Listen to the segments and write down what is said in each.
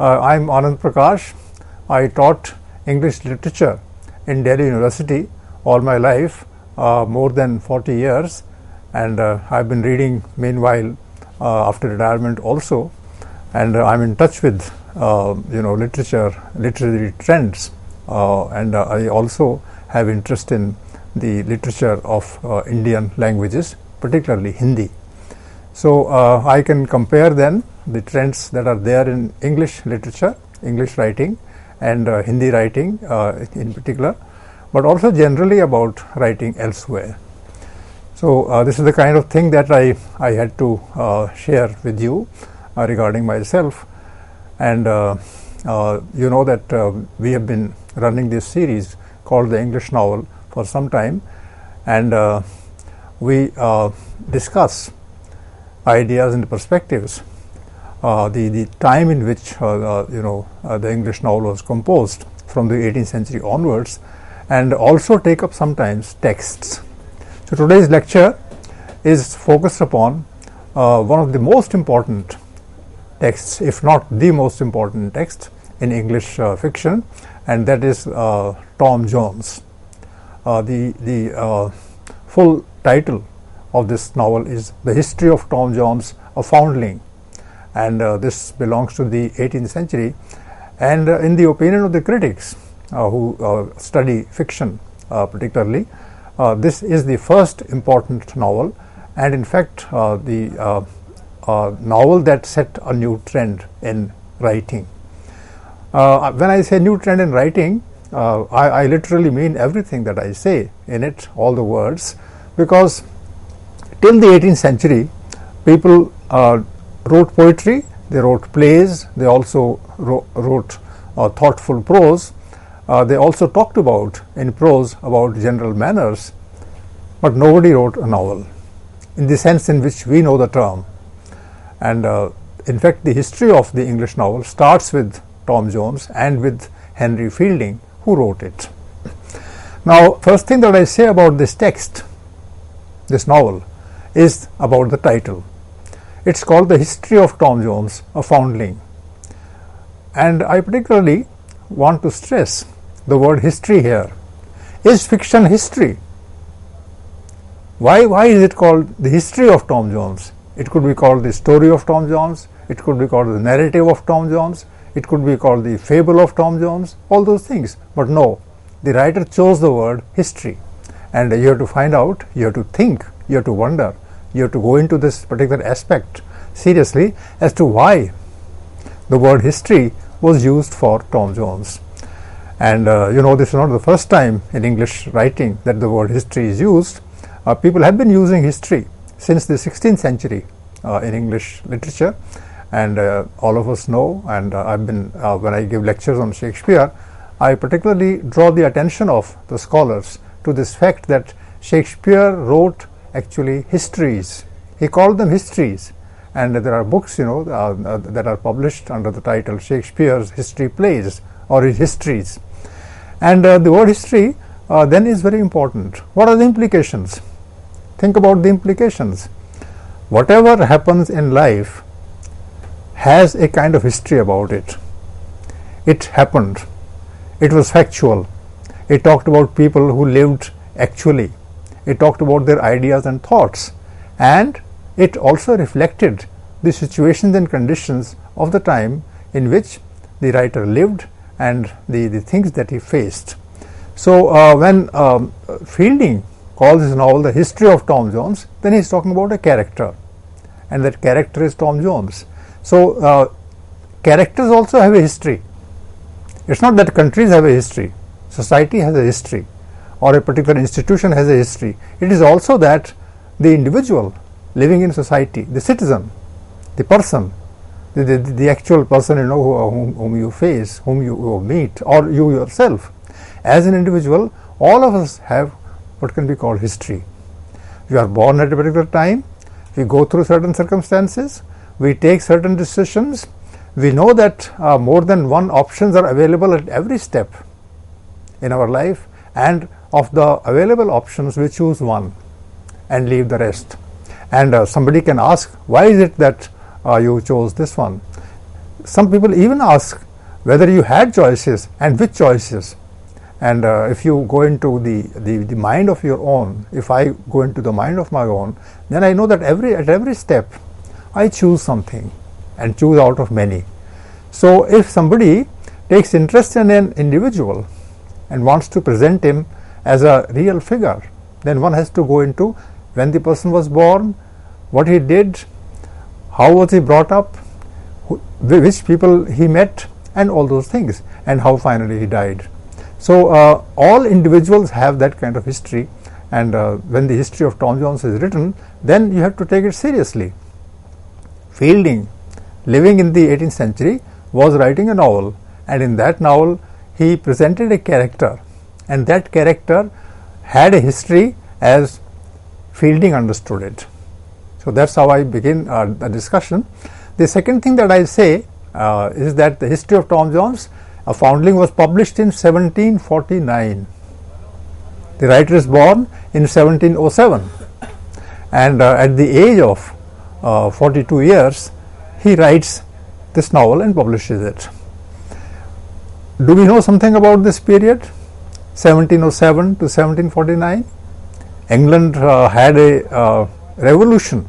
I'm Anand Prakash. I taught English literature in Delhi University all my life, more than 40 years, and I've been reading meanwhile after retirement also, and I'm in touch with literary trends, and I also have interest in the literature of Indian languages, particularly Hindi. So I can compare then the trends that are there in English literature, English writing, and Hindi writing in particular, but also generally about writing elsewhere. So this is the kind of thing that I had to share with you regarding myself. And you know that we have been running this series called The English Novel for some time, and we discuss ideas and perspectives, the time in which the English novel was composed from the 18th century onwards, and also take up sometimes texts. So today's lecture is focused upon one of the most important texts, if not the most important text in English fiction, and that is Tom Jones. The full title of this novel is The History of Tom Jones, a Foundling, and this belongs to the 18th century, and in the opinion of the critics who study fiction particularly, this is the first important novel, and in fact the novel that set a new trend in writing. When I say new trend in writing, I literally mean everything that I say in it, all the words, because till the 18th century, people wrote poetry, they wrote plays, they also wrote thoughtful prose, they also talked about in prose about general manners, but nobody wrote a novel in the sense in which we know the term. And in fact, the history of the English novel starts with Tom Jones and with Henry Fielding, who wrote it. Now, first thing that I say about this text, this novel, is about the title. It's called The History of Tom Jones, a Foundling. And I particularly want to stress the word history here. Is fiction history? Why is it called The History of Tom Jones? It could be called The Story of Tom Jones, it could be called The Narrative of Tom Jones, it could be called The Fable of Tom Jones, all those things. But no, the writer chose the word history, and you have to find out, you have to think, you have to wonder, you have to go into this particular aspect seriously as to why the word history was used for Tom Jones. And this is not the first time in English writing that the word history is used. People have been using history since the 16th century in English literature, and all of us know, and I've been when I give lectures on Shakespeare, I particularly draw the attention of the scholars to this fact that Shakespeare wrote actually histories. He called them histories, and there are books that are published under the title Shakespeare's History Plays or his histories. And the word history then is very important. What are the implications? Think about the implications. Whatever happens in life has a kind of history about it. It happened. It was factual. It talked about people who lived actually. It talked about their ideas and thoughts, and it also reflected the situations and conditions of the time in which the writer lived and the things that he faced. So when Fielding calls his novel The History of Tom Jones, then he is talking about a character, and that character is Tom Jones. So characters also have a history. It's not that countries have a history, society has a history, or a particular institution has a history. It is also that the individual living in society, the citizen, the person, the actual person whom you face, whom you meet, or you yourself, as an individual, all of us have what can be called history. We are born at a particular time, we go through certain circumstances, we take certain decisions, we know that more than one options are available at every step in our life, and of the available options we choose one and leave the rest. And somebody can ask, why is it that you chose this one? Some people even ask whether you had choices and which choices. And if you go into the mind of your own, if I go into the mind of my own, then I know that at every step I choose something and choose out of many. So if somebody takes interest in an individual and wants to present him as a real figure, then one has to go into when the person was born, what he did, how was he brought up, which people he met, and all those things, and how finally he died. So all individuals have that kind of history, and when the history of Tom Jones is written, then you have to take it seriously. Fielding, living in the 18th century, was writing a novel, and in that novel he presented a character, and that character had a history as Fielding understood it. So that's how I begin the discussion. The second thing that I say is that the history of Tom Jones, A Foundling, was published in 1749. The writer is born in 1707, and at the age of 42 years, he writes this novel and publishes it. Do we know something about this period, 1707 to 1749? England had a revolution,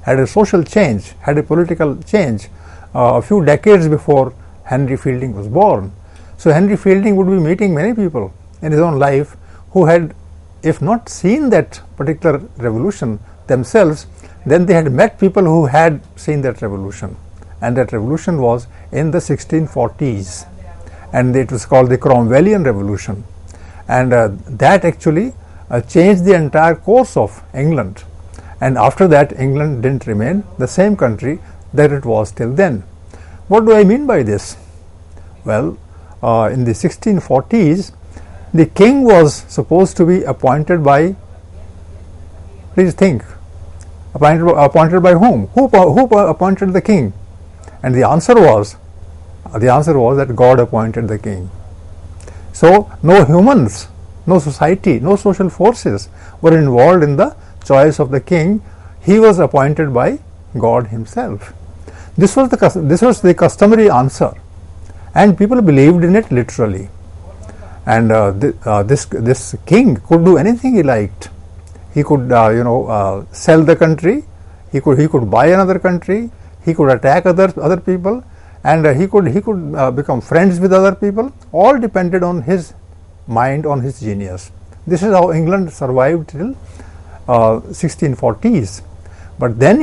had a social change, had a political change a few decades before Henry Fielding was born. So Henry Fielding would be meeting many people in his own life who had, if not seen that particular revolution themselves, then they had met people who had seen that revolution, and that revolution was in the 1640s, and it was called the Cromwellian Revolution, and that actually changed the entire course of England. And after that, England didn't remain the same country that it was till then. What do I mean by this? Well, in the 1640s, the king was supposed to be appointed by, please think, appointed by whom? Who appointed the king? And the answer was that God appointed the king. So no humans, no society, no social forces were involved in the choice of the king. He was appointed by God himself. This was the customary answer, and people believed in it literally. And this king could do anything he liked. He could sell the country. He could buy another country. He could attack other people, and he could become friends with other people. All depended on his mind, on his genius. This is how England survived till 1640s. But then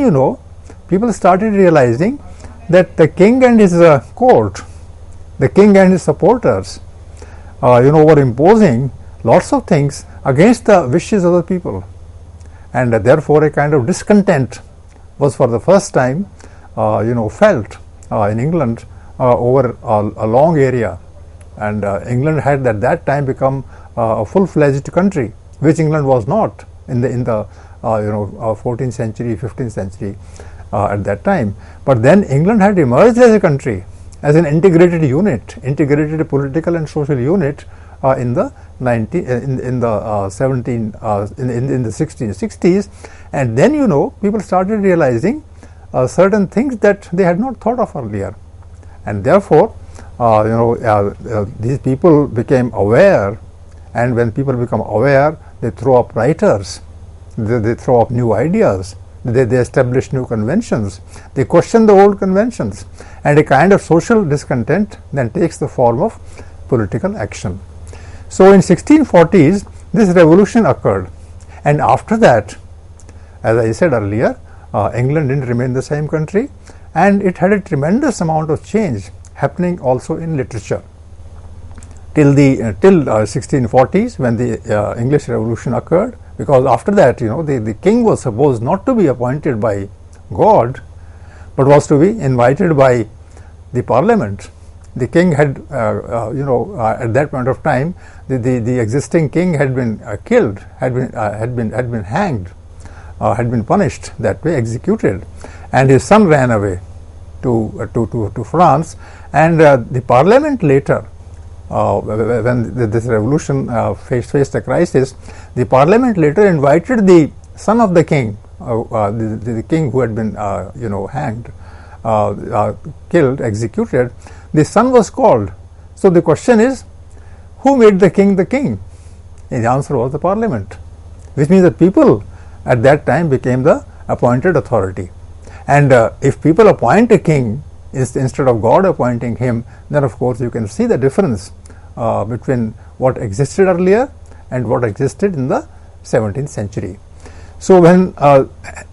people started realizing that the king and his court, the king and his supporters, were imposing lots of things against the wishes of the people, and therefore a kind of discontent was for the first time felt in England over a long area. And England had at that time become a full-fledged country, which England was not in the 14th century, 15th century at that time. But then England had emerged as a country, as an integrated unit, integrated political and social unit in the 1660s, and then people started realizing certain things that they had not thought of earlier, and therefore these people became aware, and when people become aware, they throw up writers, they throw up new ideas, they establish new conventions, they question the old conventions, and a kind of social discontent then takes the form of political action. So in 1640s, this revolution occurred, and after that, as I said earlier, England didn't remain the same country, and it had a tremendous amount of change happening also in literature till 1640s, when the English Revolution occurred. Because after that, the king was supposed not to be appointed by God, but was to be invited by the parliament. The king had, at that point of time, the existing king had been killed, had been hanged, had been punished that way, executed, and his son ran away to France, and the parliament later, when this revolution faced a crisis, the parliament later invited the son of the king, the king who had been hanged, killed, executed, the son was called. So the question is, who made the king the king? And the answer was the parliament, which means that people at that time became the appointed authority. And if people appoint a king instead of God appointing him, then of course you can see the difference between what existed earlier and what existed in the 17th century. So when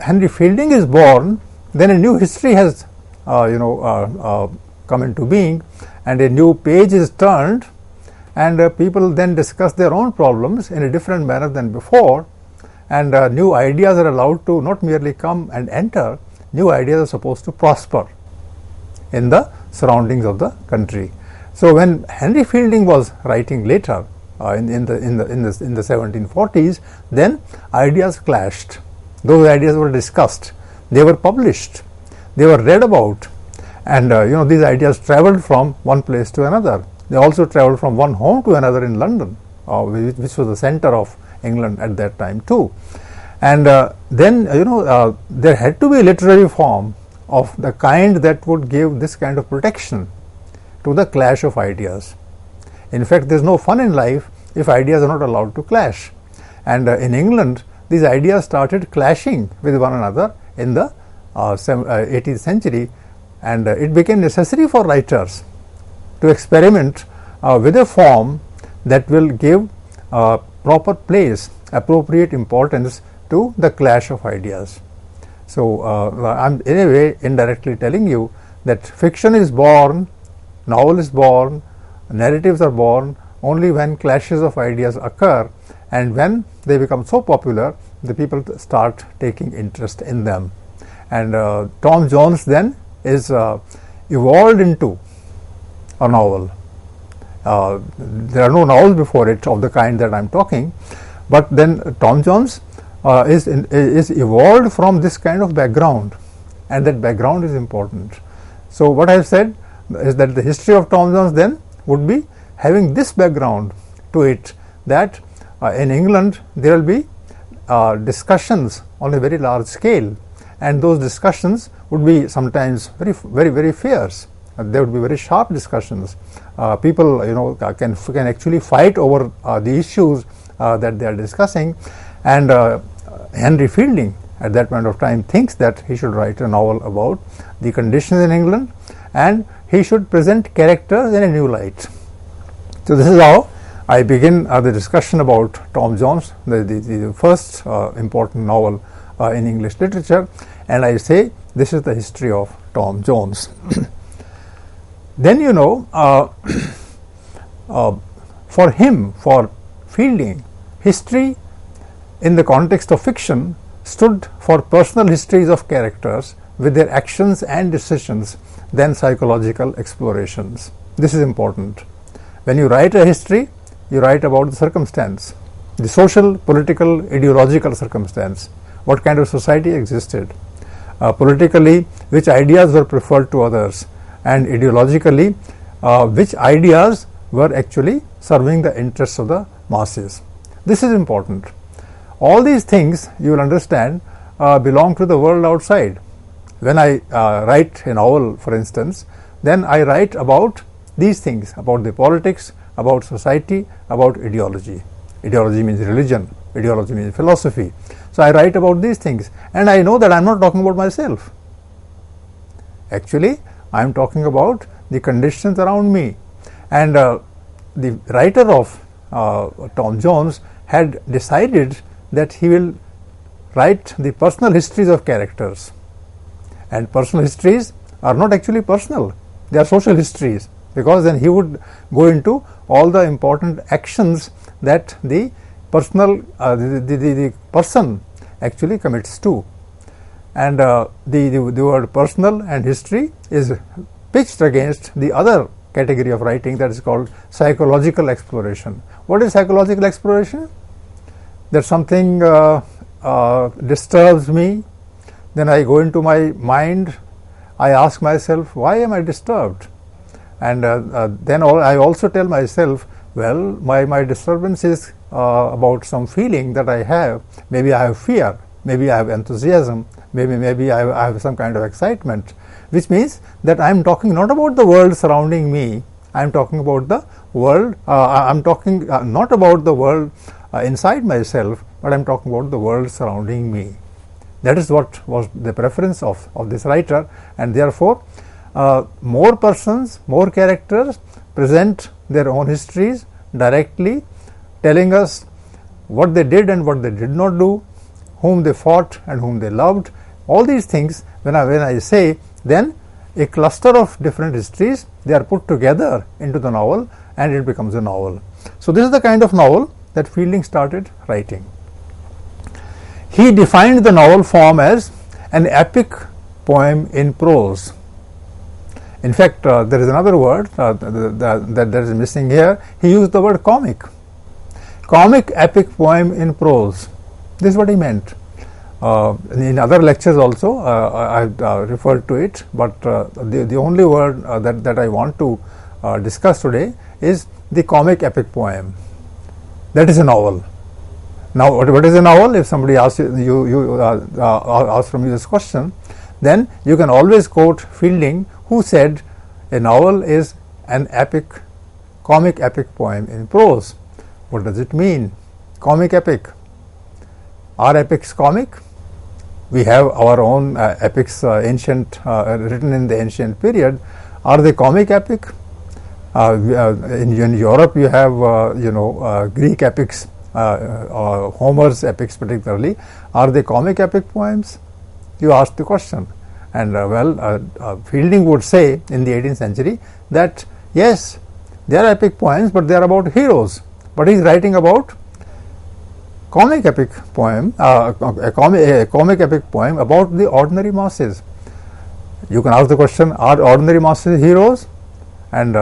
Henry Fielding is born, then a new history has come into being, and a new page is turned, and people then discuss their own problems in a different manner than before, and new ideas are allowed to not merely come and enter. New ideas are supposed to prosper in the surroundings of the country. So when Henry Fielding was writing later in the 1740s, then ideas clashed. Those ideas were discussed, they were published, they were read about, and these ideas traveled from one place to another. They also traveled from one home to another in London, which was the center of England at that time too. And then there had to be a literary form of the kind that would give this kind of protection to the clash of ideas. In fact, there is no fun in life if ideas are not allowed to clash. And in England, these ideas started clashing with one another in the 18th century, and it became necessary for writers to experiment with a form that will give proper place, appropriate importance to the clash of ideas. So I'm in a way indirectly telling you that fiction is born, novel is born, narratives are born only when clashes of ideas occur, and when they become so popular, the people start taking interest in them. And Tom Jones then is evolved into a novel. There are no novels before it of the kind that I'm talking, but then Tom Jones is evolved from this kind of background, and that background is important. So what I have said is that the history of Tom Jones then would be having this background to it, that in England there will be discussions on a very large scale, and those discussions would be sometimes very fierce. There would be very sharp discussions. People can actually fight over the issues that they are discussing, and Henry Fielding at that point of time thinks that he should write a novel about the conditions in England, and he should present characters in a new light. So this is how I begin the discussion about Tom Jones, the first important novel in English literature, and I say this is the history of Tom Jones. Then for him, for Fielding, history in the context of fiction stood for personal histories of characters with their actions and decisions than psychological explorations. This is important. When you write a history, you write about the circumstance, the social, political, ideological circumstance, what kind of society existed, politically which ideas were preferred to others, and ideologically which ideas were actually serving the interests of the masses. This is important. All these things, you will understand, belong to the world outside. When I write a novel, for instance, then I write about these things, about the politics, about society, about ideology. Ideology means religion, ideology means philosophy. So I write about these things, and I know that I am not talking about myself. Actually, I am talking about the conditions around me. And the writer of Tom Jones had decided that he will write the personal histories of characters. And personal histories are not actually personal, they are social histories, because then he would go into all the important actions that the person actually commits to. And the word personal and history is pitched against the other category of writing that is called psychological exploration. What is psychological exploration? That something disturbs me, then I go into my mind, I ask myself, why am I disturbed? And then I also tell myself, well, my disturbance is about some feeling that I have. Maybe I have fear, maybe I have enthusiasm, maybe I have some kind of excitement. which means that I am talking not about the world surrounding me, I am talking about the world, I am talking not about the world inside myself, but I am talking about the world surrounding me. That is what was the preference of this writer, and therefore more persons, more characters present their own histories directly, telling us what they did and what they did not do, whom they fought and whom they loved. All these things, when I say, then a cluster of different histories, they are put together into the novel and it becomes a novel. So this is the kind of novel that Fielding started writing. He defined the novel form as an epic poem in prose. In fact, there is another word that is missing here. He used the word comic. Comic epic poem in prose. This is what he meant. In other lectures also I referred to it, but the only word that I want to discuss today is the comic epic poem. That is a novel. Now, what is a novel? If somebody asks you asks from you this question, then you can always quote Fielding, who said a novel is an epic, comic epic poem in prose. What does it mean? Comic epic. Are epics comic? We have our own epics, ancient written in the ancient period. Are they comic epic? In Europe, you have Greek epics, Homer's epics particularly. Are they comic epic poems? You ask the question, and Fielding would say in the 18th century that yes, they are epic poems, but they are about heroes. But he is writing about comic epic poem, a comic epic poem about the ordinary masses. You can ask the question: are ordinary masses heroes? And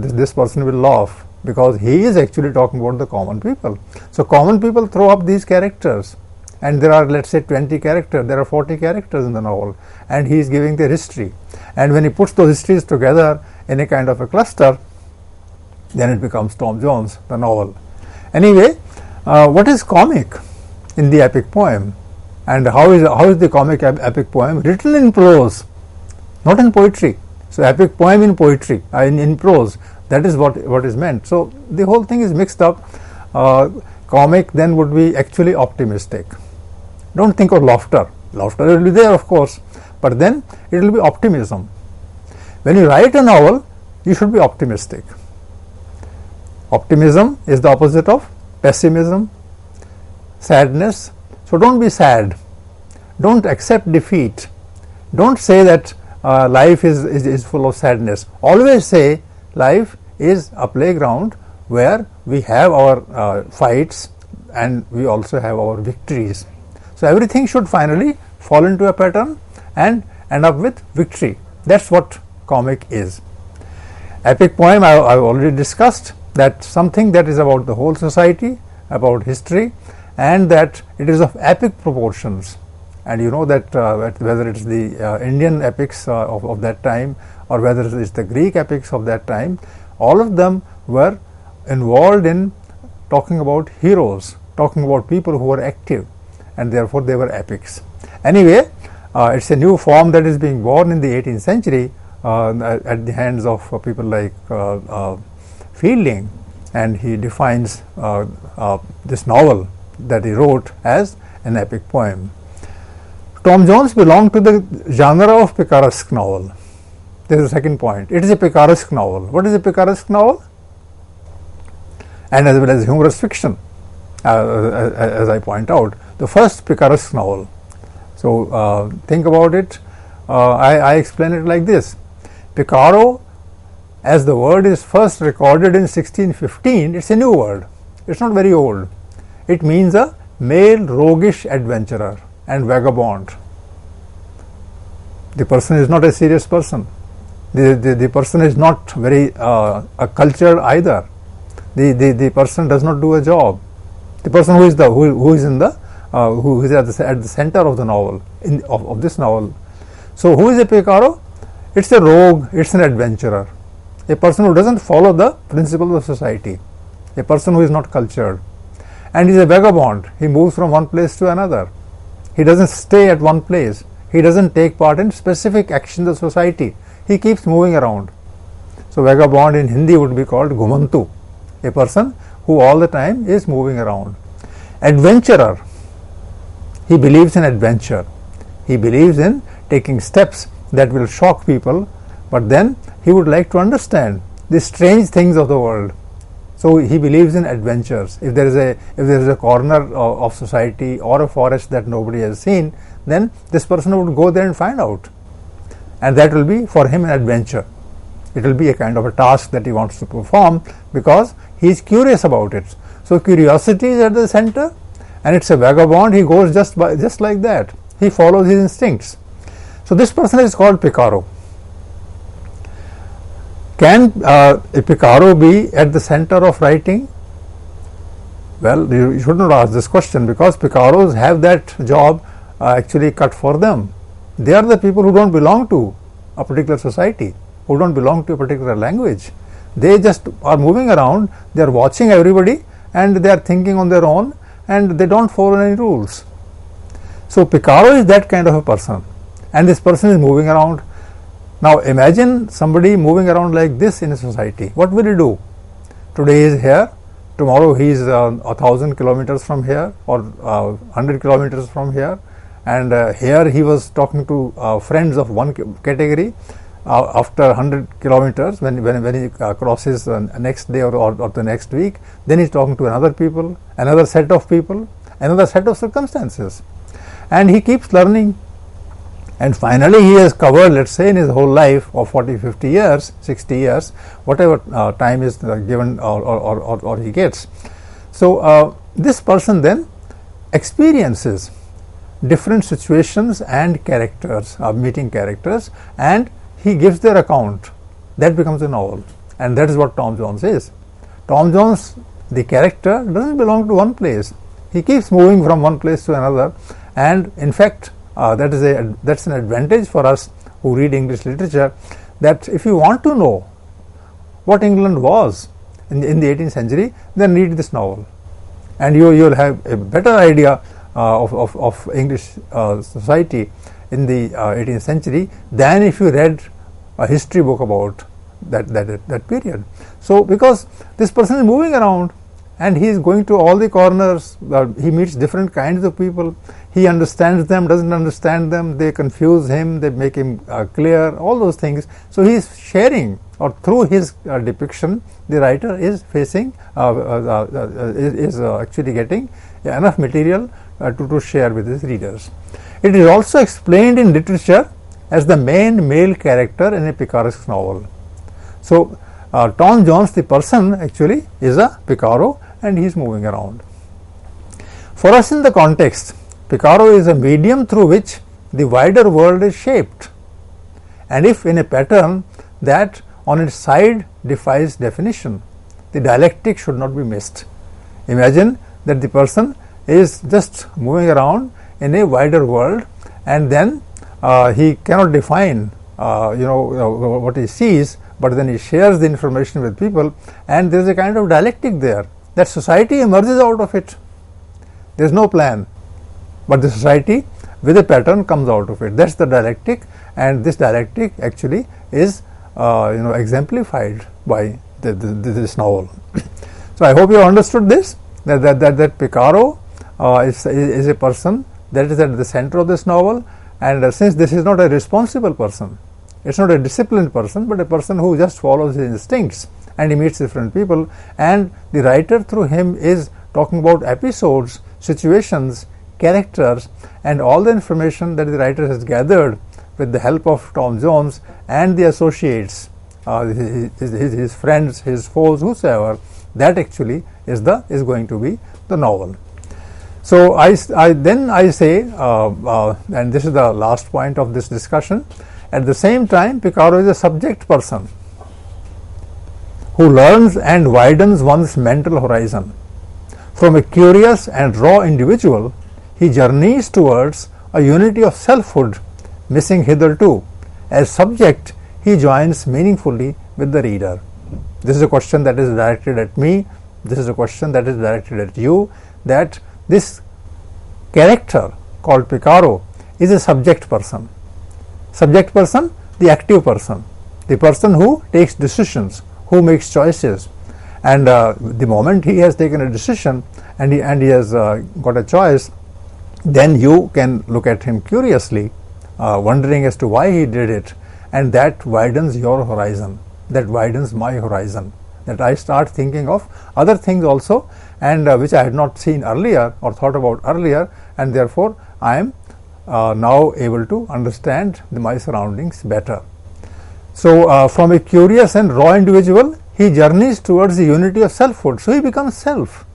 this person will laugh, because he is actually talking about the common people. So common people throw up these characters, and there are, let's say, 20 characters, there are 40 characters in the novel, and he is giving their history. And when he puts those histories together in a kind of a cluster, then it becomes Tom Jones, the novel. Anyway, what is comic in the epic poem, and how is the comic epic poem written in prose, not in poetry? So epic poem in poetry, in prose, that is what is meant. So the whole thing is mixed up. Comic then would be actually optimistic. Don't think of laughter. Laughter will be there, of course, but then it will be optimism. When you write a novel, you should be optimistic. Optimism is the opposite of pessimism, sadness. So don't be sad. Don't accept defeat. Don't say that life is full of sadness. Always say life is a playground where we have our fights and we also have our victories. So everything should finally fall into a pattern and end up with victory. That's what comic is. Epic poem, I've already discussed, that something that is about the whole society, about history, and that it is of epic proportions. And you know that whether it's the Indian epics of that time, or whether it's the Greek epics of that time, all of them were involved in talking about heroes, talking about people who were active, and therefore they were epics. Anyway, it's a new form that is being born in the 18th century at the hands of people like Fielding, and he defines this novel that he wrote as an epic poem. Tom Jones belonged to the genre of picaresque novel. This is the second point. It is a picaresque novel. What is a picaresque novel? And as well as humorous fiction, as I point out, the first picaresque novel. So think about it. I explain it like this. Picaro, as the word is first recorded in 1615, it's a new word. It's not very old. It means a male roguish adventurer and vagabond. The person is not a serious person. The person is not very cultured either. The person does not do a job. The person who is at the center of the novel, of this novel. So who is a picaro? It's a rogue. It's an adventurer. A person who doesn't follow the principles of society. A person who is not cultured. And he is a vagabond. He moves from one place to another. He doesn't stay at one place. He doesn't take part in specific actions of society. He keeps moving around. So vagabond in Hindi would be called Gumantu, a person who all the time is moving around. Adventurer, he believes in adventure. He believes in taking steps that will shock people, but then he would like to understand the strange things of the world. So he believes in adventures. If there is a corner of society or a forest that nobody has seen, then this person would go there and find out, and that will be for him an adventure. It will be a kind of a task that he wants to perform because he is curious about it. So curiosity is at the center, and it's a vagabond. He goes just like that. He follows his instincts. So this person is called Picaro. Can a Picaro be at the center of writing? Well, you should not ask this question, because Picaros have that job actually cut for them. They are the people who don't belong to a particular society, who don't belong to a particular language. They just are moving around, they are watching everybody, and they are thinking on their own, and they don't follow any rules. So Picaro is that kind of a person, and this person is moving around. Now imagine somebody moving around like this in a society. What will he do? Today he is here, tomorrow he is 1,000 kilometers from here, or 100 kilometers from here, and here he was talking to friends of one category. After 100 kilometers, when he crosses next day or the next week, then he is talking to another people, another set of people, another set of circumstances, and he keeps learning. And finally he has covered, let's say, in his whole life of 40, 50 years, 60 years, whatever time is given or he gets. So this person then experiences different situations and characters, meeting characters, and he gives their account. That becomes a novel, and that is what Tom Jones is. Tom Jones, the character, doesn't belong to one place. He keeps moving from one place to another, and in fact that's an advantage for us who read English literature, that if you want to know what England was in the 18th century, then read this novel, and you will have a better idea of English society in the 18th century than if you read a history book about that period. So because this person is moving around, and he is going to all the corners, he meets different kinds of people, he understands them, doesn't understand them, they confuse him, they make him clear, all those things. So he is sharing, or through his depiction, the writer is facing, is actually getting enough material to share with his readers. It is also explained in literature as the main male character in a picaresque novel. So Tom Jones, the person, actually is a Picaro, and he is moving around. For us in the context, Picaro is a medium through which the wider world is shaped, and if in a pattern that on its side defies definition, the dialectic should not be missed. Imagine that the person is just moving around in a wider world, and then he cannot define what he sees, but then he shares the information with people, and there is a kind of dialectic there, that society emerges out of it. There is no plan, but the society with a pattern comes out of it. That is the dialectic, and this dialectic actually is exemplified by this novel. So I hope you understood this, that Picaro is a person that is at the center of this novel, and since this is not a responsible person, it's not a disciplined person, but a person who just follows his instincts, and he meets different people, and the writer through him is talking about episodes, situations, characters, and all the information that the writer has gathered with the help of Tom Jones and the associates, his friends, his foes, whosoever. That actually is going to be the novel. So I say, and this is the last point of this discussion, at the same time Picaro is a subject person who learns and widens one's mental horizon. From a curious and raw individual, he journeys towards a unity of selfhood missing hitherto. As subject, he joins meaningfully with the reader. This is a question that is directed at me, this is a question that is directed at you, that this character called Picaro is a subject person. Subject person, the active person, the person who takes decisions, who makes choices. And the moment he has taken a decision and he has got a choice, then you can look at him curiously, wondering as to why he did it, and that widens your horizon, that widens my horizon, that I start thinking of other things also, and which I had not seen earlier or thought about earlier, and therefore I am now able to understand my surroundings better. So from a curious and raw individual, he journeys towards the unity of selfhood. So he becomes self.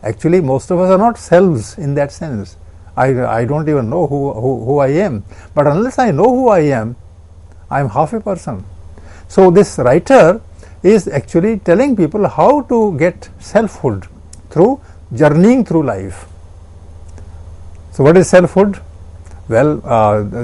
Actually, most of us are not selves in that sense. I don't even know who I am. But unless I know who I am half a person. So this writer is actually telling people how to get selfhood through journeying through life. So what is selfhood? Well,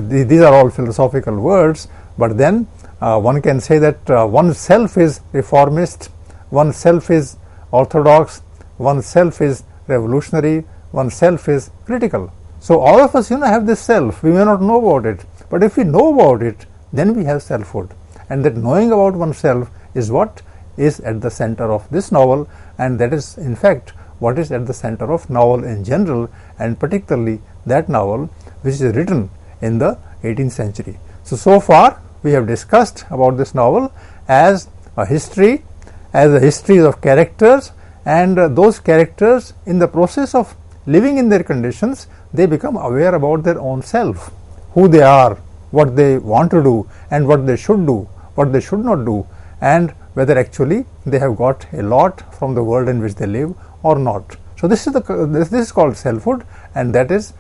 these are all philosophical words, but then one can say that oneself is reformist, oneself is orthodox, oneself is revolutionary, oneself is critical. So all of us, have this self. We may not know about it, but if we know about it, then we have selfhood. And that knowing about oneself is what is at the center of this novel, and that is in fact what is at the center of novel in general, and particularly that novel which is written in the 18th century. So far we have discussed about this novel as a history, as a history of characters, and those characters, in the process of living in their conditions, they become aware about their own self, who they are, what they want to do, and what they should do, what they should not do, and whether actually they have got a lot from the world in which they live or not. So this is called selfhood, and that is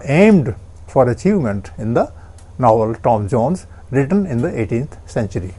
aimed for achievement in the novel Tom Jones, written in the 18th century.